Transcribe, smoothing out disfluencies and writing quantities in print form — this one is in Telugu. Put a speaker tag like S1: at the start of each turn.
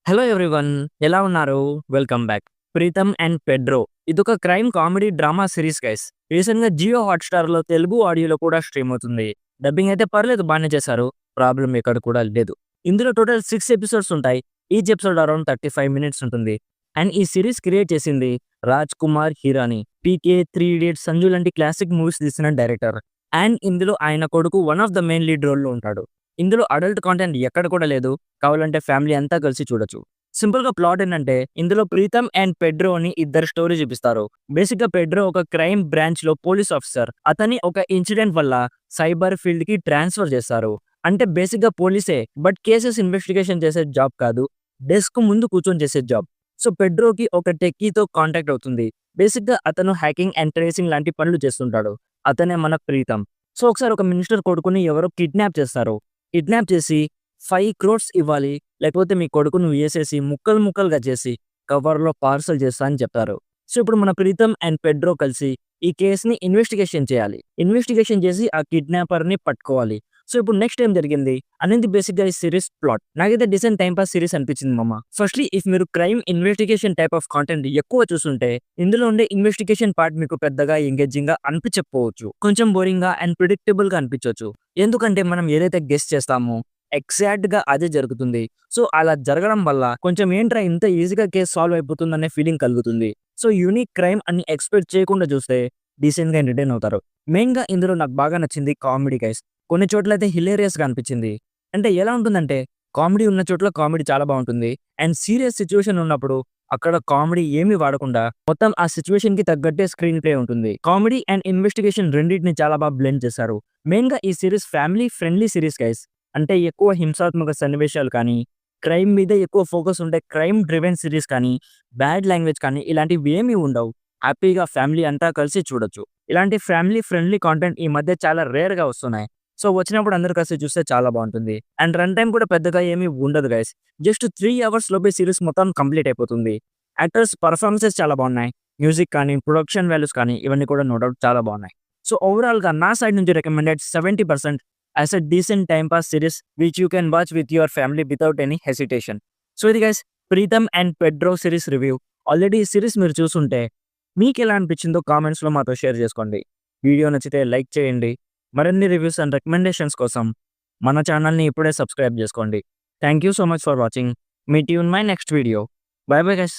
S1: హలో ఎవ్రీవన్, ఎలా ఉన్నారు? Welcome back. 'Pritam and Pedro' ఇదొక crime comedy drama series guys. రీసెంట్‌గా జియో హాట్‌స్టార్‌లో తెలుగు ఆడియోలో కూడా స్ట్రీమ్ అవుతుంది. డబ్బింగ్ అయితే పర్లేదు, బానే చేశారు. ప్రాబ్లమ్ ఎక్కడ కూడా లేదు. ఇందులో టోటల్ 6 ఎపిసోడ్స్ ఉంటాయి. ఈచ్ ఎపిసోడ్ అరౌండ్ 35 మినిట్స్ ఉంటుంది. అండ్ ఈ సిరీస్ క్రియేట్ చేసింది రాజ్ కుమార్ హిరాని. 'పీకే', 'త్రీ ఇడియట్స్', 'సంజు' లాంటి క్లాసిక్ మూవీస్ తీసిన డైరెక్టర్. అండ్ ఇందులో ఆయన కొడుకు one of the main lead రోల్‌లో ఉంటాడు. ఇందులో అడల్ట్ కంటెంట్ ఎక్కడ కూడా లేదు. కావాలంటే ఫ్యామిలీ అంతా కలిసి చూడొచ్చు. సింపుల్‌గా ప్లాట్ ఏంటంటే, ఇందులో ప్రీతం అండ్ పెడ్రో అని ఇద్దరు స్టోరీ చూపిస్తారు. బేసిక్‌గా పెడ్రో ఒక క్రైమ్ బ్రాంచ్‌లో పోలీస్ ఆఫీసర్. అతన్ని ఒక ఇన్సిడెంట్ వల్ల సైబర్ ఫీల్డ్‌కి ట్రాన్స్‌ఫర్ చేస్తారు. అంటే బేసిక్‌గా పోలీసే, బట్ కేసెస్ ఇన్వెస్టిగేషన్ చేసే జాబ్ కాదు. డెస్క్ ముందు కూర్చొని చేసే జాబ్. సో పెడ్రోకి ఒక టెక్కీతో కాంటాక్ట్ అవుతుంది. బేసిక్‌గా అతను హ్యాకింగ్ అండ్ ట్రేసింగ్ లాంటి పనులు చేస్తుంటాడు. అతనే మన ప్రీతం. సో ఒకసారి ఒక మినిస్టర్ కొడుకుని ఎవరో కిడ్నాప్ చేస్తారు. కిడ్నాప్ చేసి 5 క్రోర్స్ ఇవ్వాలి. లేకపోతే మీ కొడుకుని వేసేసి ముక్కలు ముక్కలుగా చేసి కవర్‌లో పార్సెల్ చేస్తా అని చెప్తారు. సో ఇప్పుడు మన ప్రీతం అండ్ పెడ్రో కలిసి ఈ కేస్‌ని ఇన్వెస్టిగేషన్ చేయాలి. ఇన్వెస్టిగేషన్ చేసి ఆ కిడ్నాపర్‌ని పట్టుకోవాలి. సో ఇప్పుడు నెక్స్ట్ ఏం జరిగింది అనేది బేసిక్‌గా ఈ సీరీస్ ప్లాట్. నాకైతే డీసెంట్ టైమ్ పాస్ సీరీస్ అనిపించింది మామ. ఫస్ట్‌లీ ఇఫ్ మీరు crime investigation type of content ఎక్కువ చూసుంటే ఇందులో ఉండే ఇన్వెస్టిగేషన్ పార్ట్ మీకు పెద్దగా ఎంగేజింగ్‌గా అనిపించకపోవచ్చు. కొంచెం బోరింగ్‌గా అండ్ ప్రిడిక్టబుల్‌గా అనిపించొచ్చు. ఎందుకంటే మనం ఏదైతే గెస్ చేస్తామో ఎగ్జాక్ట్‌గా అదే జరుగుతుంది. సో అలా జరగడం వల్ల కొంచెం ఏంట్రా ఇంత ఈజీగా కేస్ సాల్వ్ అయిపోతుందనే ఫీలింగ్ కలుగుతుంది. సో యూనిక్ క్రైమ్ అని ఎక్స్‌పెక్ట్ చేయకుండా చూస్తే డీసెంట్‌గా ఎంటర్‌టైన్ అవుతారు. మెయిన్‌గా ఇందులో నాకు బాగా నచ్చింది కామెడీ గైస్. కొన్ని చోట్లయితే హిలేరియస్‌గా అనిపించింది. అంటే ఎలా ఉంటుందంటే కామెడీ ఉన్న చోట్ల కామెడీ చాలా బావుంటుంది. అండ్ సీరియస్ సిట్యుయేషన్ ఉన్నప్పుడు అక్కడ కామెడీ ఏమీ వాడకుండా మొత్తం ఆ సిట్యుయేషన్‌కి తగ్గట్టే స్క్రీన్ ప్లే ఉంటుంది. కామెడీ అండ్ ఇన్వెస్టిగేషన్ రెండిటిని చాలా బాగా బ్లెండ్ చేశారు. మెయిన్‌గా ఈ series family friendly series guys. అంటే ఎక్కువ హింసాత్మక సన్నివేశాలు కానీ, క్రైమ్ మీద ఎక్కువ ఫోకస్ ఉండే క్రైమ్ డ్రివెన్ సీరీస్ కానీ, బ్యాడ్ లాంగ్వేజ్ కానీ ఇలాంటివి ఏమీ ఉండవు. హ్యాపీగా ఫ్యామిలీ అంతా కలిసి చూడొచ్చు. ఇలాంటి ఫ్యామిలీ ఫ్రెండ్లీ కంటెంట్ ఈ మధ్య చాలా రేర్‌గా వస్తున్నాయి. సో వచ్చినప్పుడు అందరూ కలిసి చూస్తే చాలా బావుంటుంది. అండ్ రన్ టైమ్ కూడా పెద్దగా ఏమీ ఉండదు గైస్. జస్ట్ 3 అవర్స్ లోపే సీరీస్ మొత్తం కంప్లీట్ అయిపోతుంది. యాక్టర్స్ పెర్ఫార్మన్సెస్ చాలా బాగున్నాయి. మ్యూజిక్ కానీ, ప్రొడక్షన్ వాల్యూస్ కానీ ఇవన్నీ కూడా నో డౌట్ చాలా బాగున్నాయి. సో ఓవరాల్‌గా నా సైడ్ నుంచి recommended 70% as a decent time pass series which you can watch with your family without any hesitation. So ఇది guys Pritam and Pedro series review. Already ఈ సిరీస్ మీరు చూసుంటే మీకెలా అనిపించిందో కామెంట్స్‌లో మాతో షేర్ చేసుకోండి. వీడియో నచ్చితే లైక్ చేయండి. మరిన్ని రివ్యూస్ అండ్ రికమెండేషన్స్ కోసం మన ఛానల్‌ని ఇప్పుడే సబ్స్క్రైబ్ చేసుకోండి. Thank you so much for watching. Meet you in my next video. By bye guys.